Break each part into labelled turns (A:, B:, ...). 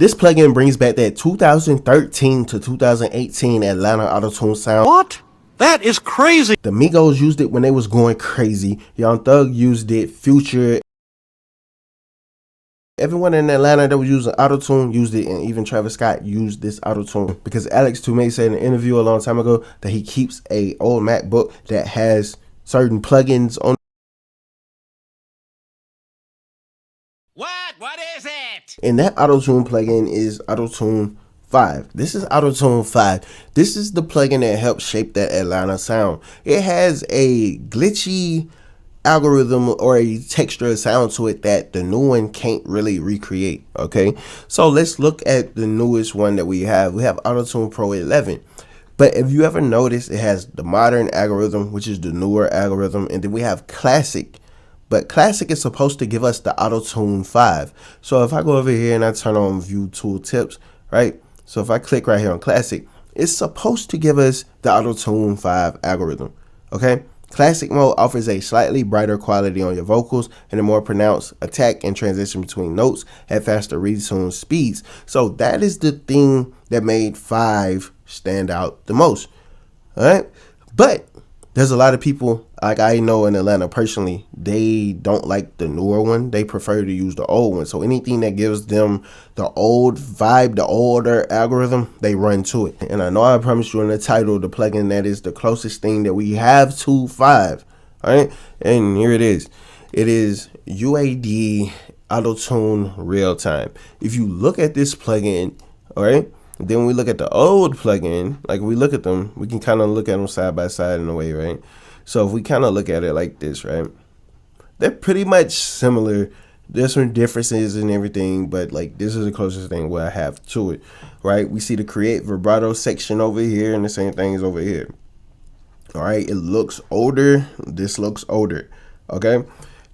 A: This plugin brings back that 2013 to 2018 Atlanta Autotune sound.
B: What? That is crazy.
A: The Migos used it when they was going crazy. Young Thug used it. Future. Everyone in Atlanta that was using Autotune used it, and even Travis Scott used this Autotune because Alex Toomey said in an interview a long time ago that he keeps a old MacBook that has certain plugins on.
B: What is it?
A: And that Autotune plugin is Autotune 5. This is Autotune 5. This is the plugin that helps shape that Atlanta sound. It has a glitchy algorithm or a texture sound to it that the new one can't really recreate. Okay, so let's look at the newest one that we have. We have Autotune Pro 11. But if you ever notice, it has the modern algorithm, which is the newer algorithm, and then we have classic. But classic is supposed to give us the Autotune 5. So if I go over here and I turn on view tooltips, right? So if I click right here on classic, it's supposed to give us the Autotune 5 algorithm. Okay. Classic mode offers a slightly brighter quality on your vocals and a more pronounced attack and transition between notes at faster retune speeds. So that is the thing that made 5 stand out the most. All right. But there's a lot of people, like I know in Atlanta personally, they don't like the newer one. They prefer to use the old one. So anything that gives them the old vibe, the older algorithm, they run to it. And I know I promised you in the title, the plugin that is the closest thing that we have to 5. All right. And here it is. It is UAD Autotune Realtime. If you look at this plugin, all right, then we look at the old plugin, like we look at them, we can kind of look at them side by side in a way, right? So if we kind of look at it like this, right? They're pretty much similar. There's some differences and everything, but like this is the closest thing where I have to it, right? We see the create vibrato section over here and the same thing is over here. All right, it looks older. This looks older, okay?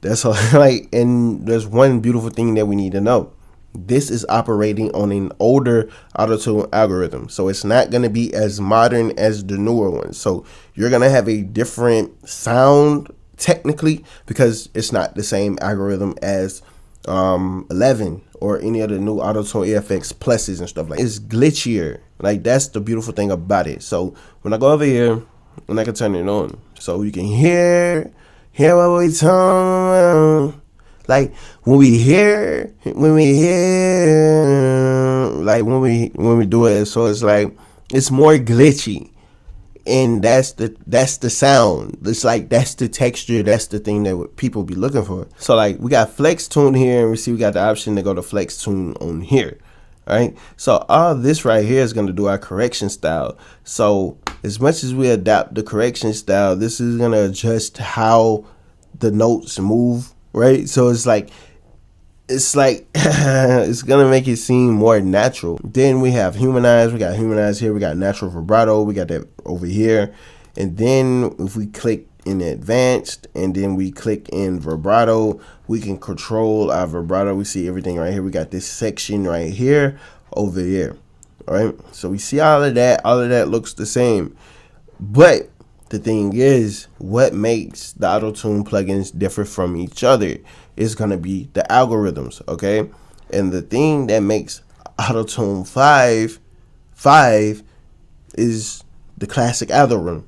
A: That's all right. And there's one beautiful thing that we need to know. This is operating on an older Autotune algorithm, so it's not going to be as modern as the newer one. So you're going to have a different sound technically because it's not the same algorithm as 11 or any of the new Autotune EFX pluses and stuff like that. It's glitchier. Like that's the beautiful thing about it. So when I go over here and I can turn it on so you can hear what we talking about. Like when we do it, so it's like it's more glitchy, and that's the sound. It's like that's the texture, that's the thing that people be looking for. So like we got flex tune here, and we see we got the option to go to flex tune on here. All right, so all this right here is going to do our correction style. So as much as we adapt the correction style, this is going to adjust how the notes move. Right, so it's like it's gonna make it seem more natural. Then we have humanize. We got humanize here. We got natural vibrato. We got that over here. And then if we click in advanced and then we click in vibrato, we can control our vibrato. We see everything right here. We got this section right here over here. All right, so we see all of that. All of that looks the same, but the thing is, what makes the Autotune plugins differ from each other is going to be the algorithms, okay? And the thing that makes Autotune 5 is the classic algorithm.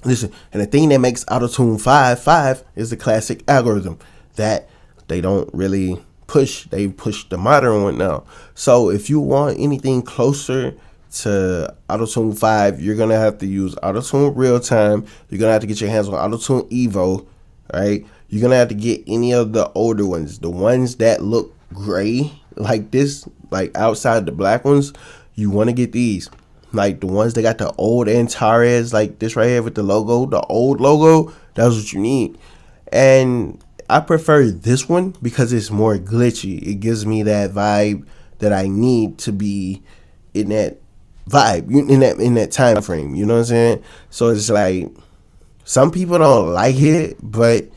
A: Listen, and the thing that makes Autotune 5 is the classic algorithm that they don't really push. They push the modern one now. So if you want anything closer to Autotune 5, you're gonna have to use Autotune Realtime. You're gonna have to get your hands on Autotune Evo, right? You're gonna have to get any of the older ones, the ones that look gray like this, like outside the black ones. You want to get these, like the ones that got the old Antares, like this right here with the logo, the old logo. That's what you need. And I prefer this one because it's more glitchy. It gives me that vibe that I need to be in that vibe, in that time frame, you know what I'm saying? So it's like some people don't like it, but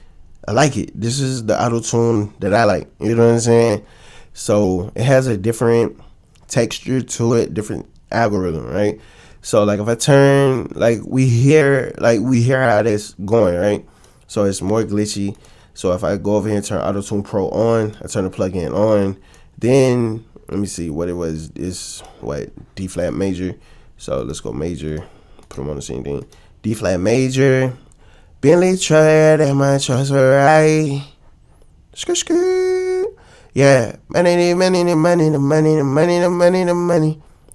A: I like it. This is the Autotune that I like, you know what I'm saying? So it has a different texture to it, different algorithm, right? So like if I turn, like we hear how that's going, right? So it's more glitchy. So if I go over here and turn Autotune Pro on, I turn the plugin on, Then let me see what it was. It's what, D flat major. So let's go major. Put them on the same thing. D flat major. Bentley tried and my choice were right. Yeah, money.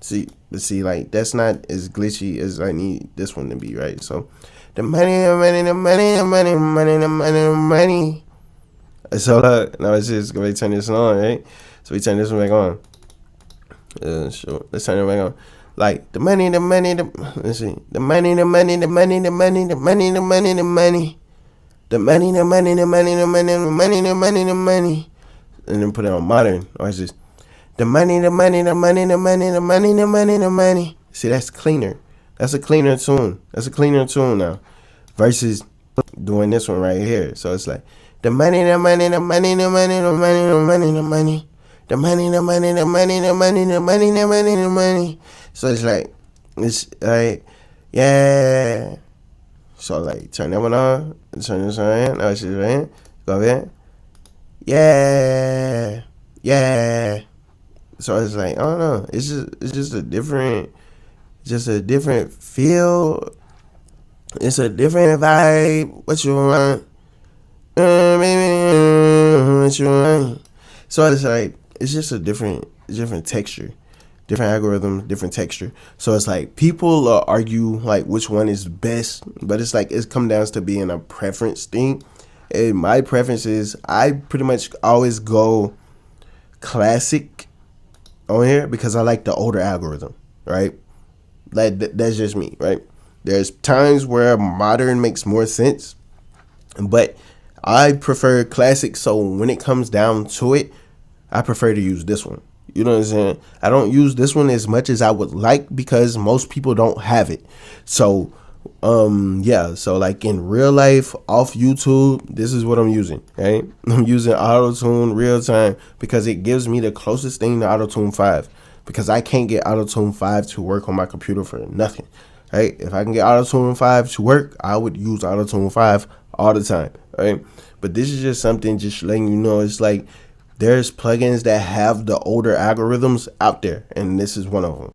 A: See, like that's not as glitchy as I need this one to be, right? So, the money. So now it's just gonna turn this on, right? So we turn this one back on. Sure. Let's turn it back on. Like the money. Let's see. The money. And then put it on modern. Or it's just the money. See, that's cleaner. That's a cleaner tune. Now. Versus doing this one right here. So it's like the money. So it's like, yeah. So like turn that one on, turn this on, now it's just right. Go ahead. Yeah. So it's like, I don't know. It's just a different feel. It's a different vibe. What you want? What you want? So it's like, it's just a different texture, different algorithm, different texture. So it's like people argue like which one is best, but it's like it's come down to being a preference thing. And my preference is I pretty much always go classic on here because I like the older algorithm, right? Like that's just me, right? There's times where modern makes more sense, but I prefer classic. So when it comes down to it, I prefer to use this one. You know what I'm saying? I don't use this one as much as I would like because most people don't have it. So, yeah. So like in real life off YouTube, this is what I'm using. Right? I'm using Autotune Realtime because it gives me the closest thing to Autotune 5 because I can't get Autotune 5 to work on my computer for nothing. Right? If I can get Autotune 5 to work, I would use Autotune 5 all the time. Right? But this is just something just letting you know it's like there's plugins that have the older algorithms out there, and this is one of them.